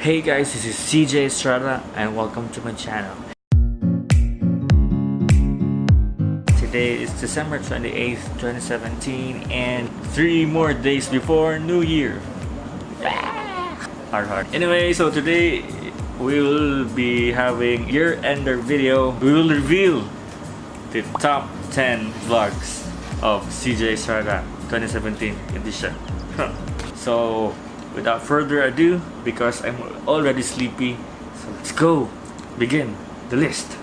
Hey guys, this is CJ Estrada and welcome to my channel. Today is December 28th, 2017 and 3 more days before New Year. Hard. Anyway, so today we will be having year-ender video. We will reveal the top 10 vlogs of CJ Estrada 2017 edition. So without further ado, because I'm already sleepy, so let's go begin the list.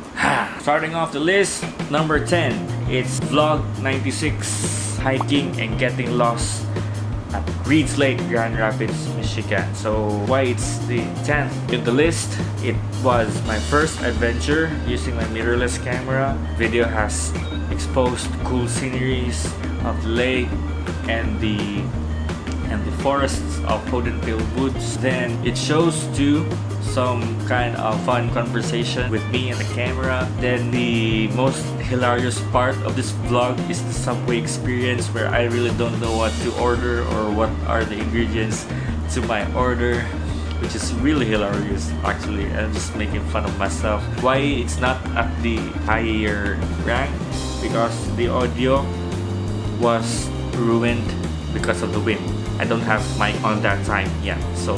Starting off the list, number 10, it's vlog 96, hiking and getting lost at Reed's Lake, Grand Rapids, Michigan. So why it's the 10th in the list? It was my first adventure using my mirrorless camera. Video has exposed cool sceneries of the lake and the forests of Hoddenpale Woods. Then it shows to some kind of fun conversation with me and the camera. Then the most hilarious part of this vlog is the subway experience, where I really don't know what to order or what are the ingredients to my order, which is really hilarious. Actually, I'm just making fun of myself. Why it's not at the higher rank? Because the audio was ruined because of the wind. I don't have mic on that time yet, so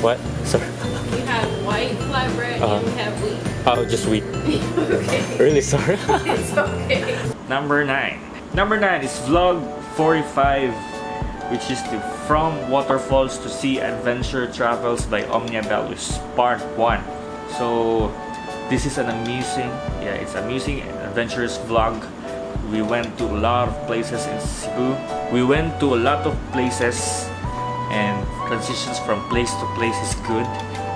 what? Sorry. We have white flatbread and we have wheat. Oh, just wheat. Okay. Really sorry. It's okay. Number 9. Number 9 is vlog 45, which is the From Waterfalls to Sea Adventure Travels by OMNIA BELLUS Part 1. So this is an amusing and adventurous vlog. We went to a lot of places in Cebu. We went to a lot of places, and transitions from place to place is good,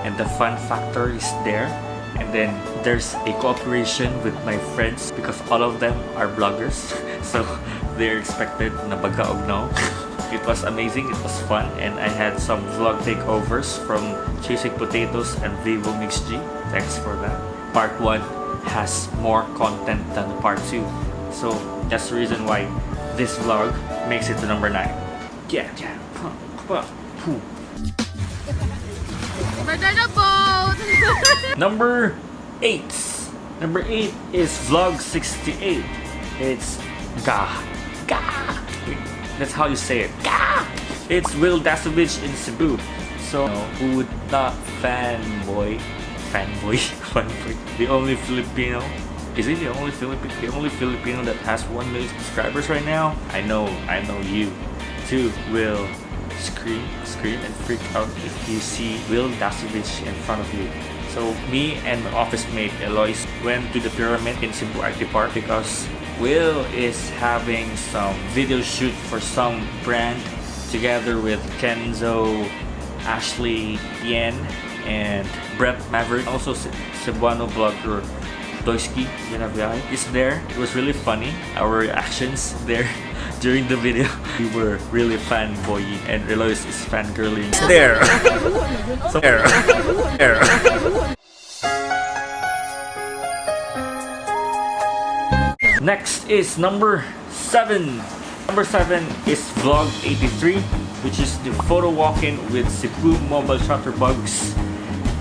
and the fun factor is there. And then there's a cooperation with my friends because all of them are bloggers, so they're expected na bagaog no. It was amazing, it was fun, and I had some vlog takeovers from Chasing Potatoes and Vivo Mix G. Thanks for that. Part 1 has more content than part 2. So that's the reason why this vlog makes it to number 9. Banana boat! Number 8. Number 8 is vlog 68. It's GAAH. GAAH. That's how you say it. GAAH. It's DASOVICH in Cebu. So who would not fanboy? The only Filipino. Is he the only Filipino that has 1 million subscribers right now? I know you too will scream and freak out if you see DASOVICH in front of you. So me and my office mate Eloise went to the pyramid in Cebu IT Park because Will is having some video shoot for some brand together with Kenzo, Ashley Yen, and Brett Maverick. Also Cebuano blogger Doisky is there. It was really funny. Our reactions there during the video. We were really fanboying, and Eloise is fangirling. There. So there. Next is number 7. Number 7 is vlog 83, which is the photo walk-in with Cebu mobile shutterbugs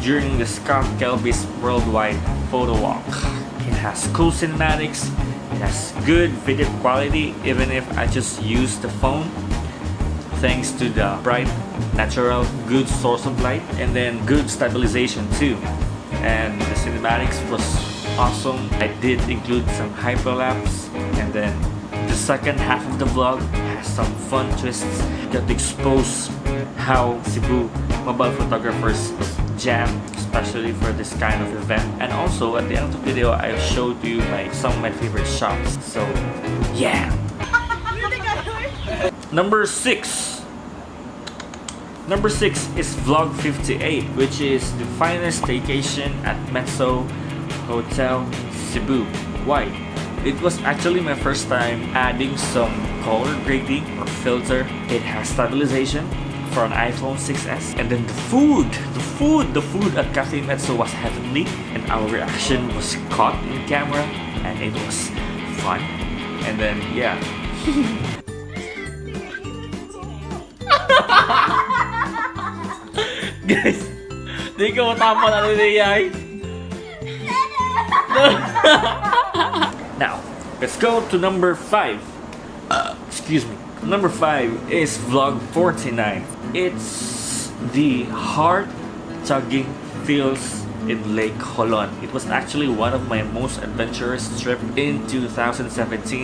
during the KELYBY'S worldwide photo walk. It has cool cinematics, it has good video quality even if I just use the phone, thanks to the bright, natural, good source of light, and then good stabilization too. And the cinematics was awesome. I did include some hyperlapse, and then the second half of the vlog has some fun twists that expose how Cebu mobile photographers jam, especially for this kind of event. And also at the end of the video, I showed you some of my favorite shots. So yeah. Number 6. Number 6 is vlog 58, which is the finest staycation at MEZZO Hotel Cebu. Why? It was actually my first time adding some color grading or filter. It has stabilization for an iPhone 6s, and then the food at Cafe MEZZO was heavenly, and our reaction was caught in camera, and it was fun. And then yeah. Guys, Di ka matapon ano niyay. Now, let's go to number 5. Excuse me. Number 5 is vlog 49. It's the heart-tugging feels in Lake HOLON. It was actually one of my most adventurous trip in 2017,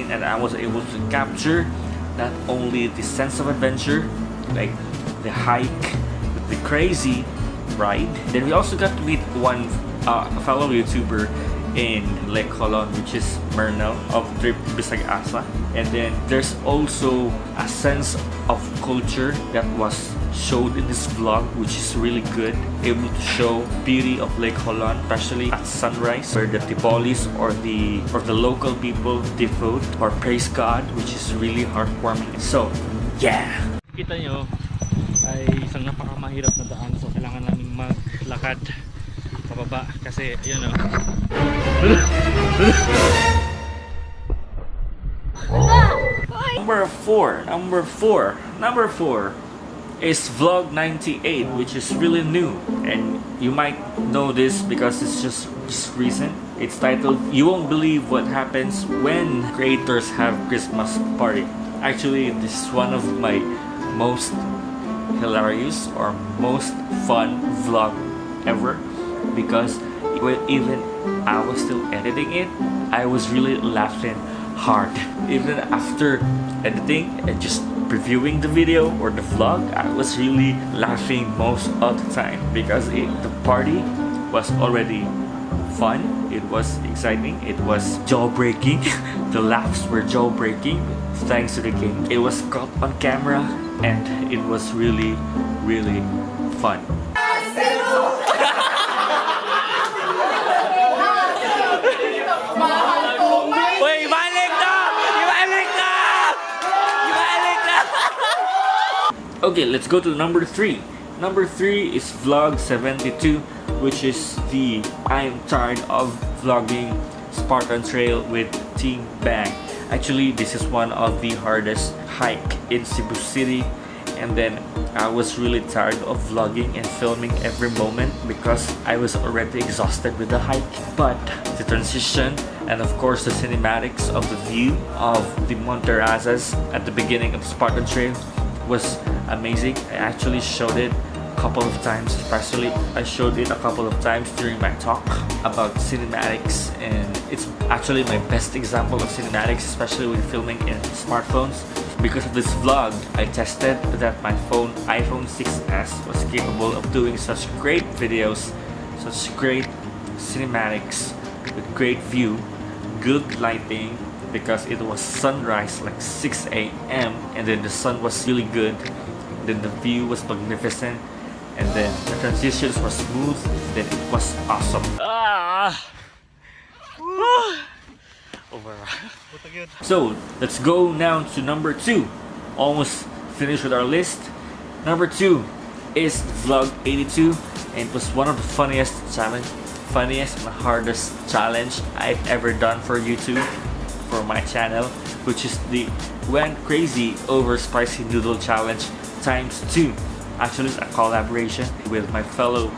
and I was able to capture not only the sense of adventure, like the hike, the crazy ride. Then we also got to meet one fellow YouTuber in Lake HOLON, which is Mernel of Trip Bisag Asa. And then there's also a sense of culture that was showed in this vlog, which is really good, able to show beauty of Lake HOLON, especially at sunrise, where the Tibolis or the local people devote or praise God, which is really heartwarming. So yeah, kita nyo ay isang napakamahirap na daan, so kailangan namin maglakad pababa kasi yun o. Number 4 is vlog 98, which is really new, and you might know this because it's just recent. It's titled "You Won't Believe What Happens When Creators Have Christmas Party." Actually, this is one of my most hilarious or most fun vlog ever, because when even I was still editing it, I was really laughing hard. Even after editing and just previewing the video or the vlog, I was really laughing most of the time because the party was already fun, it was exciting, it was jaw-breaking. The laughs were jaw-breaking thanks to the game. It was caught on camera and it was really, really fun. Okay, let's go to number 3. Number 3 is vlog 72, which is the I'm tired of vlogging Spartan Trail with Team Bang. Actually, this is one of the hardest hike in Cebu City, and then I was really tired of vlogging and filming every moment because I was already exhausted with the hike. But the transition and of course the cinematics of the view of the Monterrazas at the beginning of Spartan Trail was amazing. I actually showed it a couple of times, especially I showed it a couple of times during my talk about cinematics, and it's actually my best example of cinematics, especially when filming in smartphones. Because of this vlog, I tested that my iPhone 6s was capable of doing such great videos, such great cinematics with great view, good lighting, because it was sunrise like 6 a.m. and then the sun was really good, then the view was magnificent, and then the transitions were smooth, then it was awesome. So let's go now to number 2. Almost finished with our list. Number 2 is vlog 82, and it was one of the funniest and hardest challenge I've ever done for YouTube, for my channel, which is the Went Crazy Over Spicy Noodle Challenge ×2. Actually, it's a collaboration with my fellow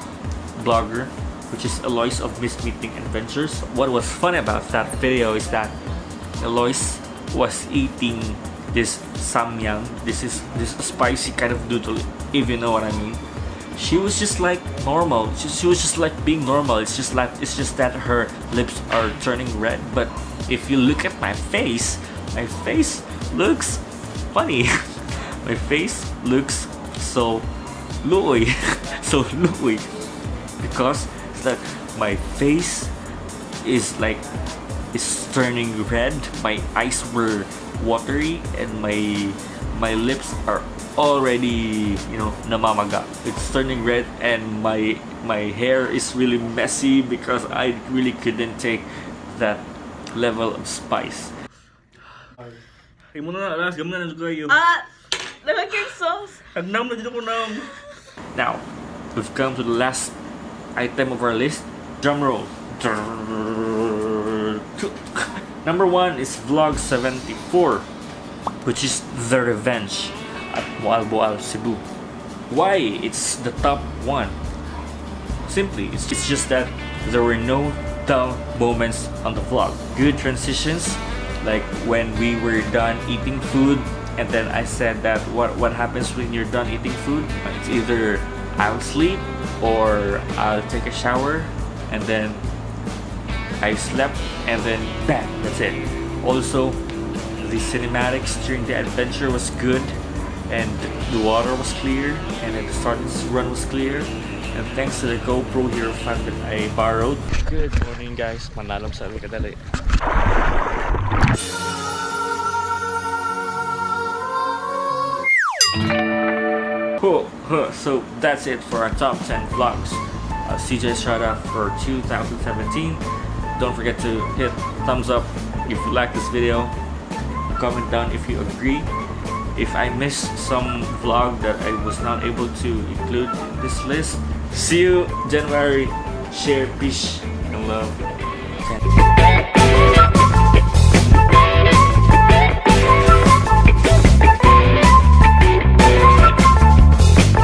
blogger, which is Eloise of Miss Meeting Adventures. What was fun about that video is that Eloise was eating this samyang. This is this spicy kind of noodle, if you know what I mean. She was just like normal. She was just like being normal. It's just that her lips are turning red. But if you look at my face looks funny. My face looks so Louis, because it's that my face is turning red. My eyes were watery, and my lips are already, namamaga. It's turning red, and my hair is really messy because I really couldn't take that level of spice. Now, we've come to the last item of our list. Drum roll. Number 1 is vlog 74, which is the revenge at MOALBOAL.CEBU. Why it's the top one? simply. It's just that there were no dull moments on the vlog. Good transitions, like when we were done eating food, and then I said that what happens when you're done eating food? It's either I'll sleep or I'll take a shower, and then I slept, and then bam, that's it. Also, the cinematics during the adventure was good, and the water was clear, and then the starting run was clear. And thanks to the GoPro Hero 5 that I borrowed. Good morning guys, manalong sa kadali. So that's it for our top 10 vlogs of CJ Estrada for 2017. Don't forget to hit thumbs up if you like this video. Comment down if you agree. If I missed some vlog that I was not able to include in this list. See you January. Share, peace, and love.